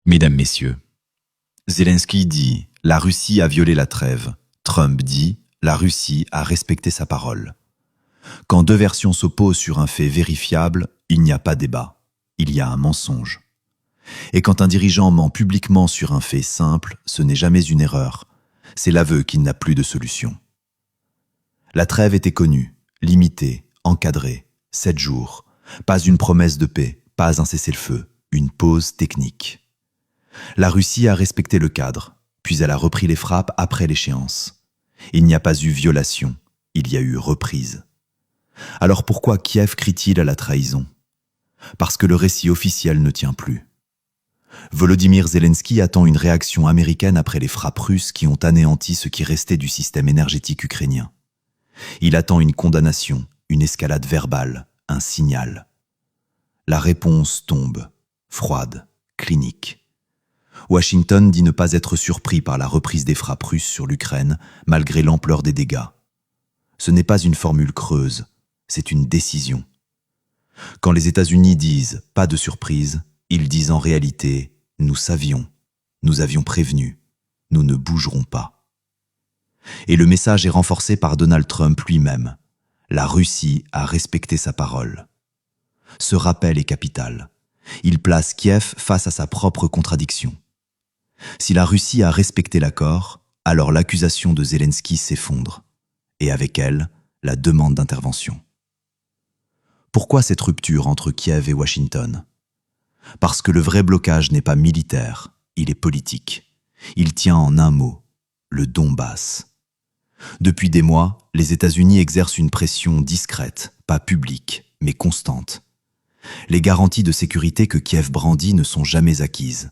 Mesdames, Messieurs, Zelensky dit « La Russie a violé la trêve ». Trump dit « La Russie a respecté sa parole ». Quand deux versions s'opposent sur un fait vérifiable, il n'y a pas débat, il y a un mensonge. Et quand un dirigeant ment publiquement sur un fait simple, ce n'est jamais une erreur, c'est l'aveu qu'il n'a plus de solution. La trêve était connue, limitée, encadrée, 7 jours, pas une promesse de paix, pas un cessez-le-feu, une pause technique. La Russie a respecté le cadre, puis elle a repris les frappes après l'échéance. Il n'y a pas eu violation, il y a eu reprise. Alors pourquoi Kiev crie-t-il à la trahison? Parce que le récit officiel ne tient plus. Volodymyr Zelensky attend une réaction américaine après les frappes russes qui ont anéanti ce qui restait du système énergétique ukrainien. Il attend une condamnation, une escalade verbale, un signal. La réponse tombe, froide, clinique. Washington dit ne pas être surpris par la reprise des frappes russes sur l'Ukraine, malgré l'ampleur des dégâts. Ce n'est pas une formule creuse, c'est une décision. Quand les États-Unis disent « pas de surprise », ils disent en réalité « nous savions, nous avions prévenu, nous ne bougerons pas ». Et le message est renforcé par Donald Trump lui-même. La Russie a respecté sa parole. Ce rappel est capital. Il place Kiev face à sa propre contradiction. Si la Russie a respecté l'accord, alors l'accusation de Zelensky s'effondre, et avec elle, la demande d'intervention. Pourquoi cette rupture entre Kiev et Washington? Parce que le vrai blocage n'est pas militaire, il est politique. Il tient en un mot, le Donbass. Depuis des mois, les États-Unis exercent une pression discrète, pas publique, mais constante. Les garanties de sécurité que Kiev brandit ne sont jamais acquises.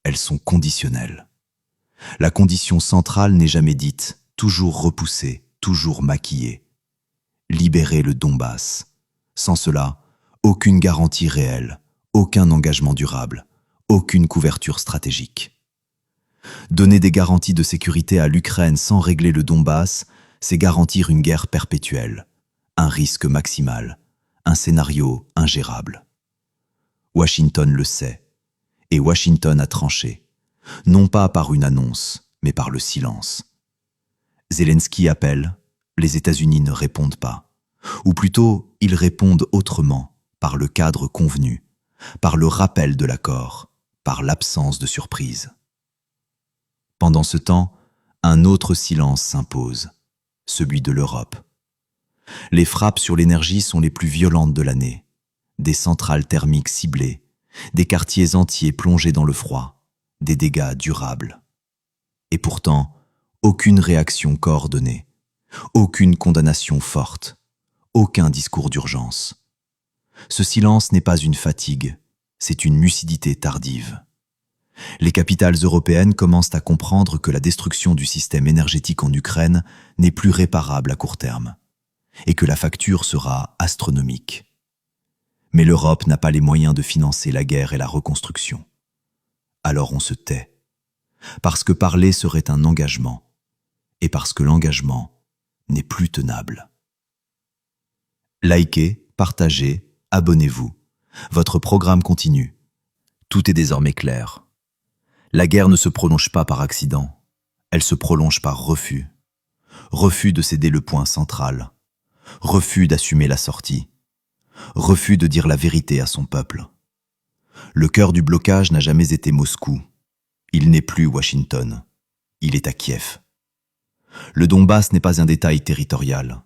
Elles sont conditionnelles. La condition centrale n'est jamais dite, toujours repoussée, toujours maquillée. Libérer le Donbass. Sans cela, aucune garantie réelle, aucun engagement durable, aucune couverture stratégique. Donner des garanties de sécurité à l'Ukraine sans régler le Donbass, c'est garantir une guerre perpétuelle, un risque maximal, un scénario ingérable. Washington le sait. Et Washington a tranché, non pas par une annonce, mais par le silence. Zelensky appelle, les États-Unis ne répondent pas. Ou plutôt, ils répondent autrement, par le cadre convenu, par le rappel de l'accord, par l'absence de surprise. Pendant ce temps, un autre silence s'impose, celui de l'Europe. Les frappes sur l'énergie sont les plus violentes de l'année. Des centrales thermiques ciblées, des quartiers entiers plongés dans le froid, des dégâts durables. Et pourtant, aucune réaction coordonnée, aucune condamnation forte, aucun discours d'urgence. Ce silence n'est pas une fatigue, c'est une lucidité tardive. Les capitales européennes commencent à comprendre que la destruction du système énergétique en Ukraine n'est plus réparable à court terme, et que la facture sera astronomique. Mais l'Europe n'a pas les moyens de financer la guerre et la reconstruction. Alors on se tait, parce que parler serait un engagement, et parce que l'engagement n'est plus tenable. Likez, partagez, abonnez-vous. Votre programme continue. Tout est désormais clair. La guerre ne se prolonge pas par accident, elle se prolonge par refus. Refus de céder le point central, refus d'assumer la sortie. Refus de dire la vérité à son peuple. Le cœur du blocage n'a jamais été Moscou. Il n'est plus Washington. Il est à Kiev. Le Donbass n'est pas un détail territorial.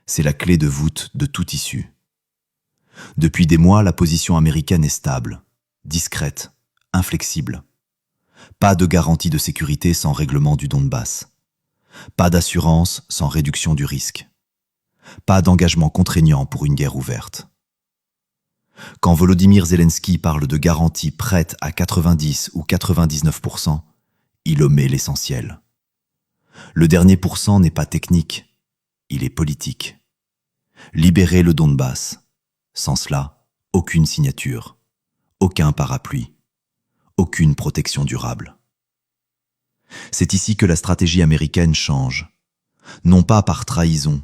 C'est la clé de voûte de toute issue. Depuis des mois, la position américaine est stable, discrète, inflexible. Pas de garantie de sécurité sans règlement du Donbass. Pas d'assurance sans réduction du risque. Pas d'engagement contraignant pour une guerre ouverte. Quand Volodymyr Zelensky parle de garanties prêtes à 90 ou 99%, il omet l'essentiel. Le dernier pourcent n'est pas technique, il est politique. Libérer le Donbass. Sans cela, aucune signature, aucun parapluie, aucune protection durable. C'est ici que la stratégie américaine change, non pas par trahison,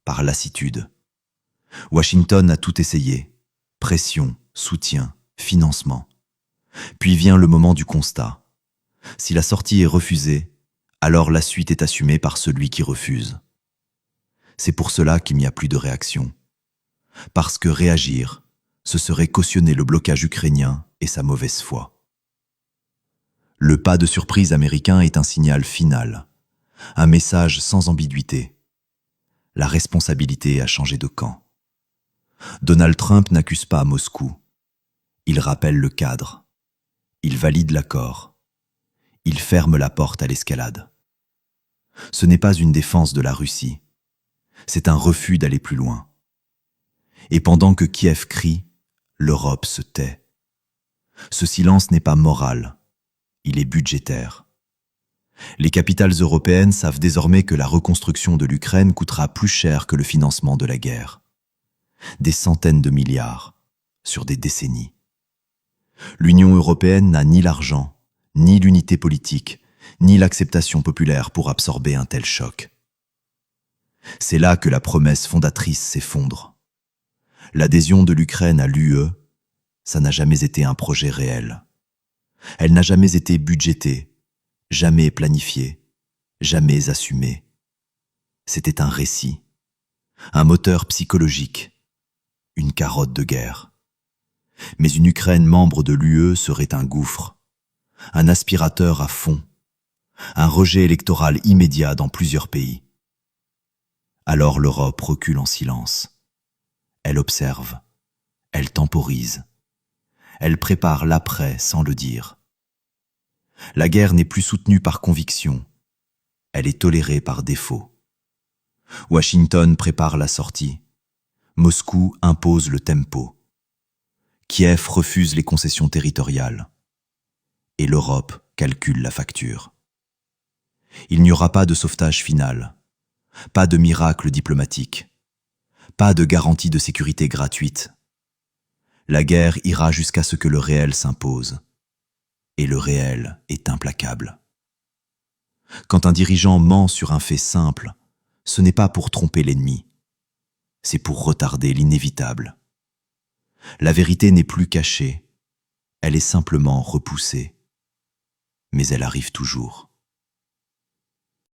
par lassitude. Washington a tout essayé. Pression, soutien, financement. Puis vient le moment du constat. Si la sortie est refusée, alors la suite est assumée par celui qui refuse. C'est pour cela qu'il n'y a plus de réaction. Parce que réagir, ce serait cautionner le blocage ukrainien et sa mauvaise foi. Le pas de surprise américain est un signal final, un message sans ambiguïté. La responsabilité a changé de camp. Donald Trump n'accuse pas Moscou. Il rappelle le cadre. Il valide l'accord. Il ferme la porte à l'escalade. Ce n'est pas une défense de la Russie. C'est un refus d'aller plus loin. Et pendant que Kiev crie, l'Europe se tait. Ce silence n'est pas moral, il est budgétaire. Les capitales européennes savent désormais que la reconstruction de l'Ukraine coûtera plus cher que le financement de la guerre. Des centaines de milliards, sur des décennies. L'Union européenne n'a ni l'argent, ni l'unité politique, ni l'acceptation populaire pour absorber un tel choc. C'est là que la promesse fondatrice s'effondre. L'adhésion de l'Ukraine à l'UE, ça n'a jamais été un projet réel. Elle n'a jamais été budgétée, jamais planifiée, jamais assumée. C'était un récit, un moteur psychologique, une carotte de guerre. Mais une Ukraine membre de l'UE serait un gouffre, un aspirateur à fond, un rejet électoral immédiat dans plusieurs pays. Alors l'Europe recule en silence. Elle observe, elle temporise, elle prépare l'après sans le dire. La guerre n'est plus soutenue par conviction, elle est tolérée par défaut. Washington prépare la sortie, Moscou impose le tempo. Kiev refuse les concessions territoriales. Et l'Europe calcule la facture. Il n'y aura pas de sauvetage final, pas de miracle diplomatique, pas de garantie de sécurité gratuite. La guerre ira jusqu'à ce que le réel s'impose. Et le réel est implacable. Quand un dirigeant ment sur un fait simple, ce n'est pas pour tromper l'ennemi, c'est pour retarder l'inévitable. La vérité n'est plus cachée, elle est simplement repoussée. Mais elle arrive toujours.